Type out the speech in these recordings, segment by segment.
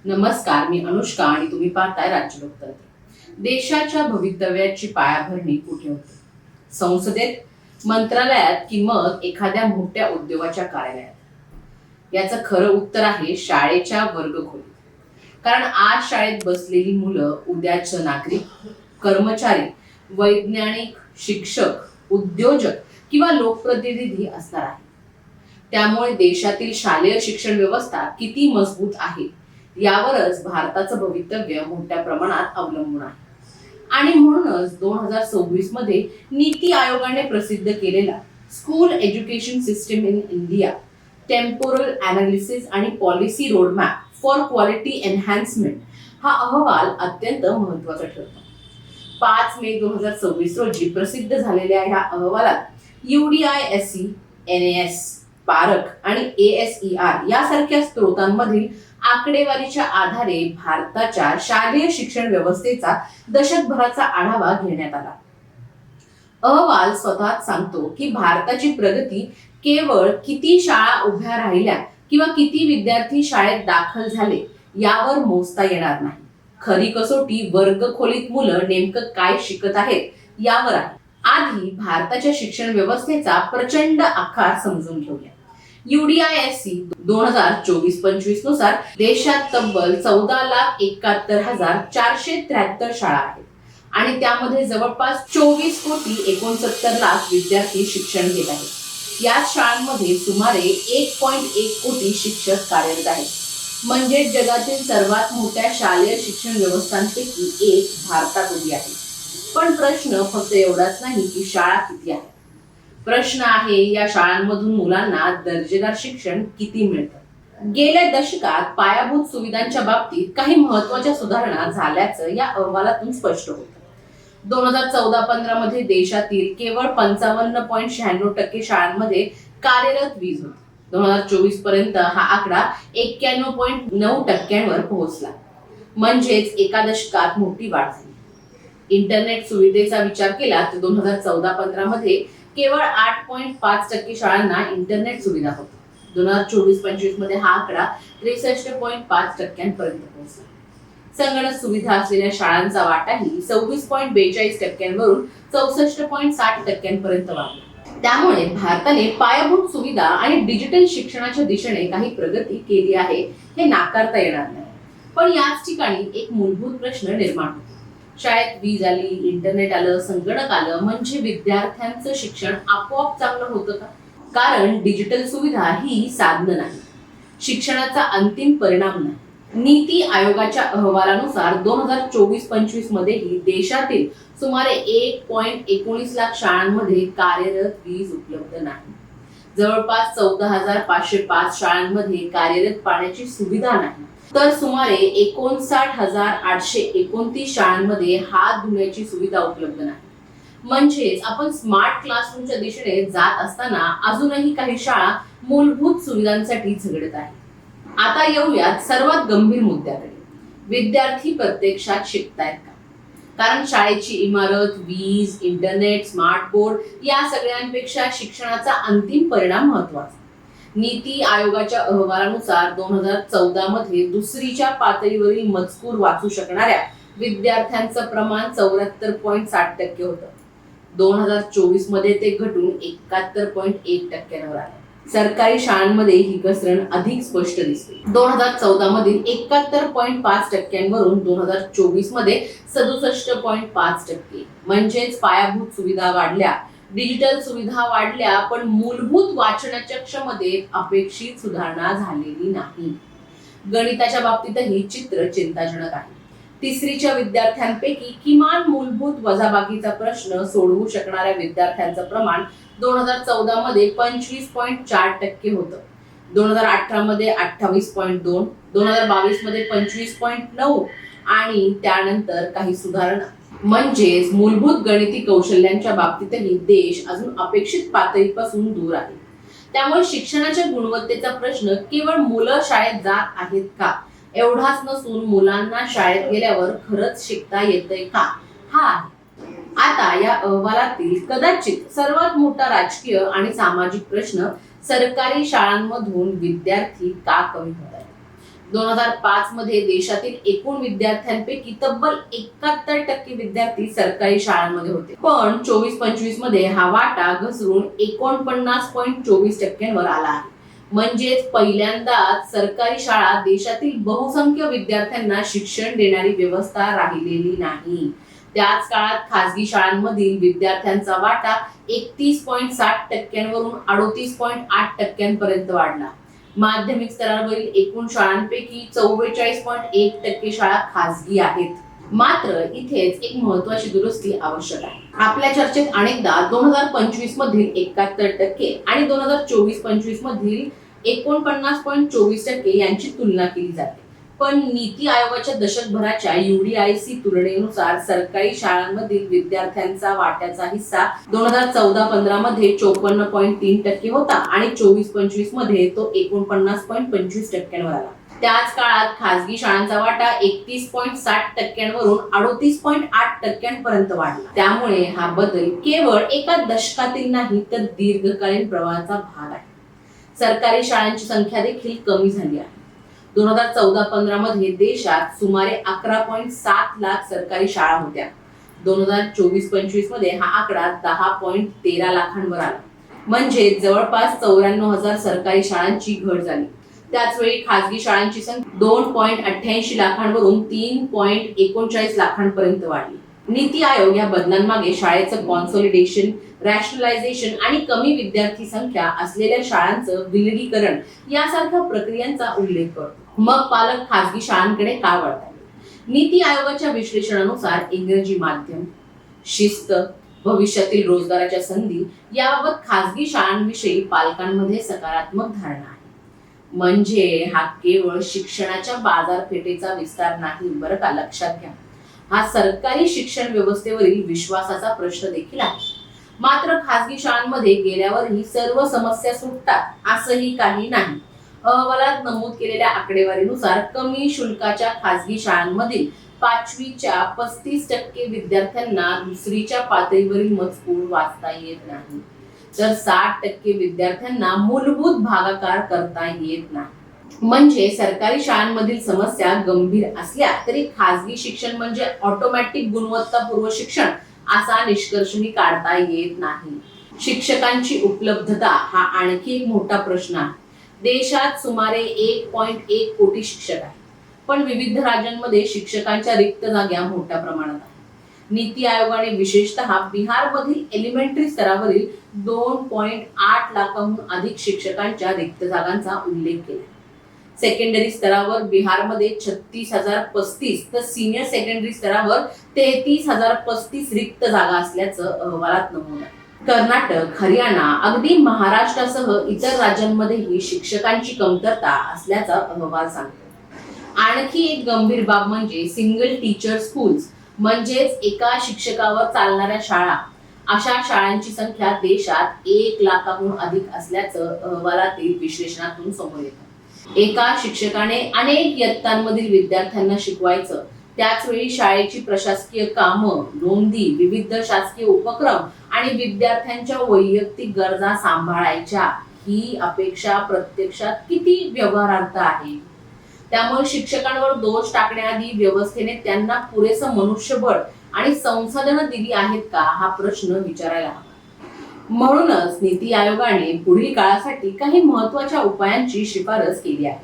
नमस्कार, मी अनुष्का आणि तुम्ही पाहताय राज्य लोकतंत्र। देशाच्या भवितव्याची पायाभरणी कुठे होते? संसदेत, मंत्रालयात की मग एखाद्या मोठ्या उद्योगाच्या कार्यालयात? याचं खरं उत्तर आहे शाळेच्या वर्गखोलीत। कारण आज शाळेत बसलेली मुलं उद्याचं नागरिक, कर्मचारी, वैज्ञानिक, शिक्षक, उद्योजक किंवा लोकप्रतिनिधी असणार आहे। त्यामुळे देशातील शालेय शिक्षण व्यवस्था किती मजबूत आहे यावरच भारताचं भवितव्य मोठ्या प्रमाणात अवलंबून आहे। आणि म्हणूनच 2026 मध्ये नीती आयोगाने प्रसिद्ध केलेला school education system in India temporal analysis आणि policy roadmap for quality enhancement हा अहवाल अत्यंत महत्त्वाचा ठरतो। 5 मे 2026 रोजी प्रसिद्ध झालेल्या या अहवालात UDISC, NAS, पारख आणि ASER यासारख्या स्त्रोतांमधील आकडेवारीच्या आधारे भारताच्या शालेय शिक्षण व्यवस्थेचा दशकभराचा आढावा घेण्यात आला। अहवाल स्वतःच सांगतो की भारताची प्रगती केवळ किती शाळा उभ्या राहिल्या किंवा किती विद्यार्थी शाळेत दाखल झाले यावर मोजता येणार नाही। खरी कसोटी वर्गखोलीत मुलं नेमकं काय शिकत आहेत यावर आहे। आधी भारताच्या शिक्षण व्यवस्थेचा प्रचंड आकार समजून घेऊया। UDISC 2024-25 नुसार देशात तब्बल 14,71,473 शाळा आहेत आणि त्यामध्ये जवळपास 24,69,00,000 विद्यार्थी शिक्षण घेत आहेत। या शाळांमध्ये सुमारे 1.1 कोटी शिक्षक कार्यरत आहेत। म्हणजे जगातील सर्वात मोठ्या शालेय शिक्षण व्यवस्थांपैकी एक भारतात उभी आहे। पण प्रश्न फक्त एवढाच नाही की शाळा किती आहेत, प्रश्न आहे या शाळांमधून मुलांना दर्जेदार शिक्षण किती मिळतं। गेल्या दशकात पायाभूत सुविधांच्या बाबतीत काही महत्त्वाच्या सुधारणा झाल्याचं या अहवालातून स्पष्ट होतं। 2014-15 मध्ये देशातील केवळ 55.96% शाळांमध्ये कार्यरत वीज होती। 2024 पर्यंत हा आकडा 91.9% पोहोचला, म्हणजेच एका दशकात मोठी वाढ झाली। इंटरनेट सुविधेचा विचार केला तर 2014-15 मध्ये केवळ 8.5% शाळांना इंटरनेट सुविधा होती। 2024-25 मध्ये हा आकडा 63.5% पर्यंत पोहोचला। संगणक सुविधा असलेल्या शाळांचा वाटाही 26.42% वरून 64.60% पर्यंत वाढला। त्यामुळे भारताने पायाभूत सुविधा आणि डिजिटल शिक्षणाच्या दिशेने काही प्रगती केली आहे हे नाकारता येणार नाही। पण याच ठिकाणी एक मूलभूत प्रश्न निर्माण होतो। शाळेत वीज आली, इंटरनेट आलं, संगणक आलं म्हणजे विद्यार्थ्यांचं शिक्षण आपोआप चांगलं होतं का? कारण डिजिटल सुविधा ही साधनं नाही, शिक्षणाचा अंतिम परिणाम नाही। नीती आयोगाच्या अहवालानुसार 2024-25 मध्येही देशातील सुमारे 1.19 लाख शाळांमध्ये कार्यरत वीज उपलब्ध नाही। जवळपास 14,505 शाळांमध्ये कार्यरत पाण्याची सुविधा नाही, तर सुमारे 59,829 शाळांमध्ये हात धुण्याची सुविधा उपलब्ध नाही। म्हणजेच आपण स्मार्ट क्लासरूमच्या दिशेने जात असताना अजूनही काही शाळा मूलभूत सुविधांसाठी झगडत आहेत। आता येऊयात सर्वात गंभीर मुद्द्याकडे, विद्यार्थी प्रत्यक्षात शिकतायत का? कारण शाळेची इमारत, वीज, इंटरनेट, स्मार्ट बोर्ड या सगळ्यांपेक्षा शिक्षणाचा अंतिम परिणाम महत्त्वाचा। नीती आयोगाच्या अहवालानुसार 2014 मध्ये दुसरीच्या पातळीवरील मजकूर वाचू शकणाऱ्या विद्यार्थ्यांचं प्रमाण 74.60% होतं। 2024 मध्ये ते घटून 71.1% आले। सरकारी शाळांमध्ये ही घसरण अधिक स्पष्ट दिसते। 2014 मधील 71.5% वरून 2024 मध्ये 67.5%। म्हणजेच पायाभूत सुविधा वाढल्या, डिजिटल सुविधा वाढल्या, पण मूलभूत वाचनाच्या क्षमतेत अपेक्षित सुधारणा झालेली नाही। गणिताच्या बाबतीतही चित्र चिंताजनक आहे। तिसरीच्या विद्यार्थ्यांपैकी किमान मूलभूत वजाबाकीचा प्रश्न सोडवू शकणाऱ्या विद्यार्थ्यांचं प्रमाण 2014 मध्ये 25.4% होतं, 2018 मध्ये 28.2, 2022 मध्ये 25.9 आणि त्यानंतर काही सुधारणा। म्हणजेच मूलभूत गणिती कौशल्यांच्या बाबतीतही देश अजून अपेक्षित पातळीपासून दूर आहे। त्यामुळे शिक्षणाच्या गुणवत्तेचा प्रश्न केवळ मुलं शाळेत जात आहेत का एवढाच नसून मुलांना शाळेत गेल्यावर खरंच शिकता येतंय का हा आहे। आता या अहवालातील कदाचित सर्वात मोठा राजकीय आणि सामाजिक प्रश्न, सरकारी शाळांमधून विद्यार्थी का कमी होत आहेत? 2005 मध्ये देशातील एकूण विद्यार्थ्यांपैकी तब्बल 71% विद्यार्थी सरकारी शाळांमध्ये होते. पण 24-25 मध्ये हा वाटा घसरून 49.24% आला आहे. म्हणजेच पहिल्यांदाच सरकारी शाळा देशातील बहुसंख्य विद्यार्थ्यांना शिक्षण देणारी व्यवस्था राहिलेली नाही. त्याच काळात खासगी शाळांमधील विद्यार्थ्यांचा वाटा 31.60% वरून 38.8% वाढला. माध्यमिक स्तरावरील एकूण शाळांपैकी 44.1% शाळा खासगी आहेत. मात्र इथेच एक महत्त्वाची दुरुस्ती आवश्यक आहे. आपल्या चर्चेत अनेकदा 2025 मधील 71% आणि 2024-25 मधील 49.24% यांची तुलना केली जाते. पण नीती आयोगाच्या दशकभराच्या UDIC तुलनेनुसार सरकारी शाळांमधील विद्यार्थ्यांचा वाट्याचा हिस्सा 2014-15 मध्ये 54.3% होता आणि 24-25 मध्ये तो 49.25% वर आला. त्याच काळात खासगी शाळांचा वाटा 31.60% वरून 38.8% वाढला. त्यामुळे हा बदल केवळ एका दशकातील नाही तर दीर्घकालीन प्रवाहाचा भाग आहे. सरकारी शाळांची संख्या देखील कमी झाली आहे. 2014-15 मध्ये देशात सुमारे 11.7 लाख सरकारी शाळा होत्या. 2024-25 मध्ये हा आकडा 10.13 लाखांवर आला. म्हणजे जवळपास 94,000 सरकारी शाळांची घट झाली. त्याचवेळी खासगी शाळांची संख्या 2.88 लाखांवरून 3.39 लाखांपर्यंत वाढली. नीती आयोग या बदलांमागे शाळेचं कॉन्सोलिडेशन, रॅशनलायझेशन आणि कमी विद्यार्थी संख्या असलेल्या शाळांचं विलगीकरण यासारख्या प्रक्रियांचा उल्लेख करतो. मग पालक खासगी शाळांकडे का वळतात? नीती आयोगाच्या विश्लेषणानुसार इंग्रजी माध्यम, शिस्त, भविष्यातील रोजगाराच्या संधी याबाबत खासगी शाळांविषयी पालकांमध्ये सकारात्मक धारणा आहे. म्हणजे हा केवळ शिक्षणाच्या बाजारपेठेचा विस्तार नाही बरं का, लक्षात घ्या. हा सरकारी शिक्षण व्यवस्थेवरील विश्वासाचा प्रश्न देखील आहे. मात्र खासगी शाळांमध्ये गेल्यावरही सर्व समस्या सुटतात असंही काही नाही. अहवालात नमूद केलेल्या आकडेवारीनुसार कमी शुल्काच्या खासगी शाळांमधील 5वीच्या 35% विद्यार्थ्यांना दुसरीच्या पातळीवरील मजकूर वाचता येत नाही, तर 60% विद्यार्थ्यांना मूलभूत भागाकार करता येत नाही. म्हणजे सरकारी शाळांमधील समस्या गंभीर असल्या तरी खासगी शिक्षण म्हणजे ऑटोमॅटिक गुणवत्तापूर्व शिक्षण असा निष्कर्षही काढता येत नाही. शिक्षकांची उपलब्धता हा आणखी एक मोठा प्रश्न आहे. देशात सुमारे 1.1 कोटी शिक्षक आहेत, पण विविध राज्यांमध्ये शिक्षकांच्या रिक्त जागा मोठ्या प्रमाणात आहेत. नीती आयोगाने विशेषतः बिहारमधील एलिमेंटरी स्तरावरील 2.8 लाखांहून अधिक शिक्षकांच्या रिक्त जागांचा उल्लेख केला. सेकंडरी स्तरावर बिहारमध्ये 36,035 तर सिनियर सेकंडरी स्तरावर 33,035 रिक्त जागा असल्याचं अहवालात नमूद आहे. कर्नाटक, हरियाणा, अगदी महाराष्ट्रासह इतर राज्यांमध्येही शिक्षकांची कमतरता असल्याचा अहवाल सांगतो. आणखी एक गंभीर बाब म्हणजे सिंगल टीचर स्कूल्स, म्हणजेच एका शिक्षकावर चालणाऱ्या शाळा. अशा शाळांची संख्या देशात 1 लाखाहून अधिक असल्याचं अहवालातील विश्लेषणातून समोर येतं. एका शिक्षकाने अनेक इयत्तांमधील विद्यार्थ्यांना शिकवायचं, त्याचवेळी शाळेची प्रशासकीय कामं, नोंदी, विविध शासकीय उपक्रम आणि विद्यार्थ्यांच्या वैयक्तिक गरजा सांभाळायच्या. ही अपेक्षा प्रत्यक्षात किती व्यवहारार्थ आहे? त्यामुळे शिक्षकांवर दोष टाकण्याआधी व्यवस्थेने त्यांना पुरेसं मनुष्यबळ आणि संसाधनं दिली आहेत का हा प्रश्न विचारायला हवा. म्हणूनच नीती आयोगाने पुढील काळासाठी काही महत्त्वाच्या उपायांची शिफारस केली आहे.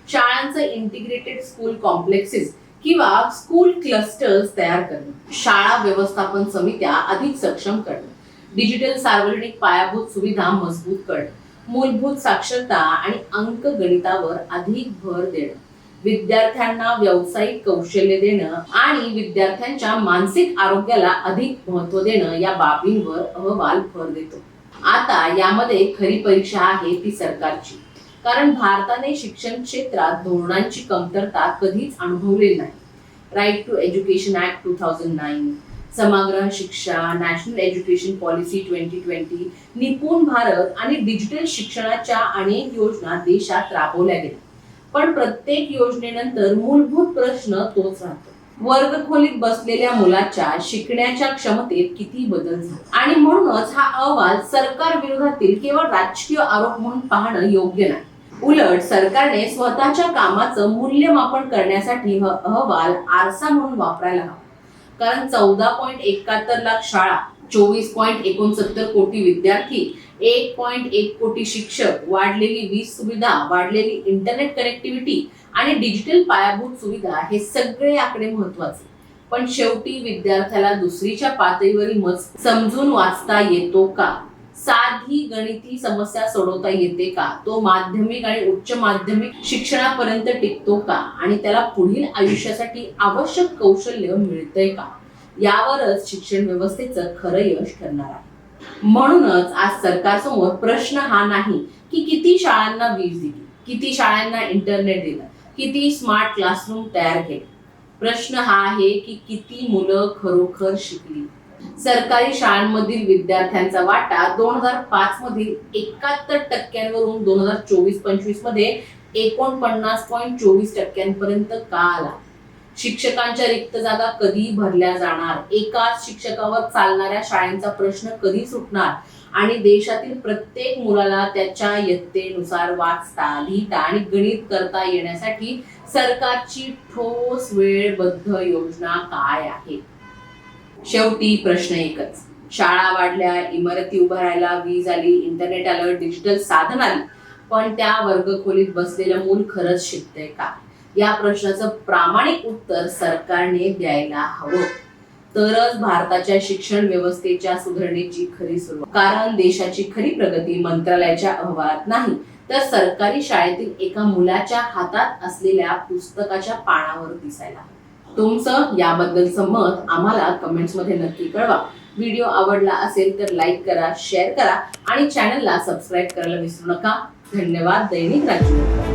शाळांचं इंटिग्रेटेड स्कूल कॉम्प्लेक्सेस किंवा स्कूल क्लस्टर्स तयार करणं, शाळा व्यवस्थापन समित्या अधिक सक्षम करणं, डिजिटल सार्वजनिक पायाभूत सुविधा मजबूत करणं, मूलभूत साक्षरता आणि अंकगणितावर अधिक भर देणं, विद्यार्थ्यांना व्यावसायिक कौशल्य देणं आणि विद्यार्थ्यांच्या मानसिक आरोग्याला अधिक महत्त्व देणं या बाबींवर अहवाल भर देतो. आता यामध्ये खरी परीक्षा आहे ती सरकारची, कारण भारताने शिक्षण क्षेत्रात धोरणांची कमतरता कधीच अनुभवलेली नाही. राईट टू एज्युकेशन ऍक्ट 2009, समग्र शिक्षा, नॅशनल एज्युकेशन पॉलिसी 2020, निपुण भारत आणि डिजिटल शिक्षणाच्या अनेक योजना देशात राबवल्या गेल्या. पण प्रत्येक योजनेनंतर मूलभूत प्रश्न तोच राहतो. वर्गखोलीत बसलेल्या मुलाच्या शिकण्याच्या क्षमतेत किती बदल झाला? आणि म्हणूनच हा अहवाल सरकार विरोधातील केवळ राजकीय आरोप म्हणून पाहणं योग्य नाही. उलट सरकारने स्वतःच्या कामाचं मूल्यमापन करण्यासाठी अहवाल आरसा म्हणून वापरायला हवा. कारण 14.71 लाख शाळा, 24.69 कोटी विद्यार्थी, 1.1 कोटी शिक्षक, वाढलेली वीज सुविधा, वाढलेली इंटरनेट कनेक्टिव्हिटी आणि डिजिटल पायाभूत सुविधा हे सगळे आकडे महत्वाचे. पण शेवटी विद्यार्थ्याला दुसरीच्या पातळीवरील मत समजून वाचता येतो का? साधी गणिती समस्या सोडवता येते का? तो माध्यमिक आणि उच्च माध्यमिक शिक्षणापर्यंत टिकतो का? आणि त्याला पुढील आयुष्यासाठी आवश्यक कौशल्य मिळतंय का? यावरच शिक्षण व्यवस्थेचं खरं यश ठरणार आहे. म्हणूनच आज सरकारसमोर प्रश्न हा नाही की किती शाळांना वीज दिली, किती शाळांना इंटरनेट दिलं, किती स्मार्ट क्लासरूम तयार केले. प्रश्न हा आहे की किती मुलं खरोखर शिकली. सरकारी शाळांमधील विद्यार्थ्यांचा वाटा 2005 मधील 71% 2024-25 मध्ये 49.24% का आला? शिक्षकांच्या रिक्त जागा कधी भरल्या जाणार? एकाच शिक्षकावर चालणाऱ्या शाळेचा प्रश्न कधी सुटणार? आणि देशातील प्रत्येक मुलाला त्याच्या इयत्तेनुसार वाचता, लिहिता आणि गणित करता येण्यासाठी सरकारची ठोस वेळबद्ध योजना काय आहे? शेवटी प्रश्न एकच. शाळा वाढल्या, इमारती उभारायला, वीज आली, इंटरनेट आलं, डिजिटल साधन आली, पण त्या वर्गखोलीत बसलेलं मूल खरंच शिकतंय का? या प्रश्नाचं प्रामाणिक उत्तर सरकारने द्यायला हवं. तरच भारताच्या शिक्षण व्यवस्थेच्या सुधारणेची खरी सुरुवात. कारण देशाची खरी प्रगती मंत्रालयाच्या अहवालात नाही, तर सरकारी शाळेतील एका मुलाच्या हातात असलेल्या पुस्तकाच्या पानावर दिसायला. तुमचं याबद्दलचं मत आम्हाला कमेंट्स मध्ये नक्की कळवा. व्हिडिओ आवडला असेल तर लाईक करा, शेअर करा आणि चॅनलला सबस्क्राईब करायला विसरू नका. धन्यवाद. दैनिक राजकीय.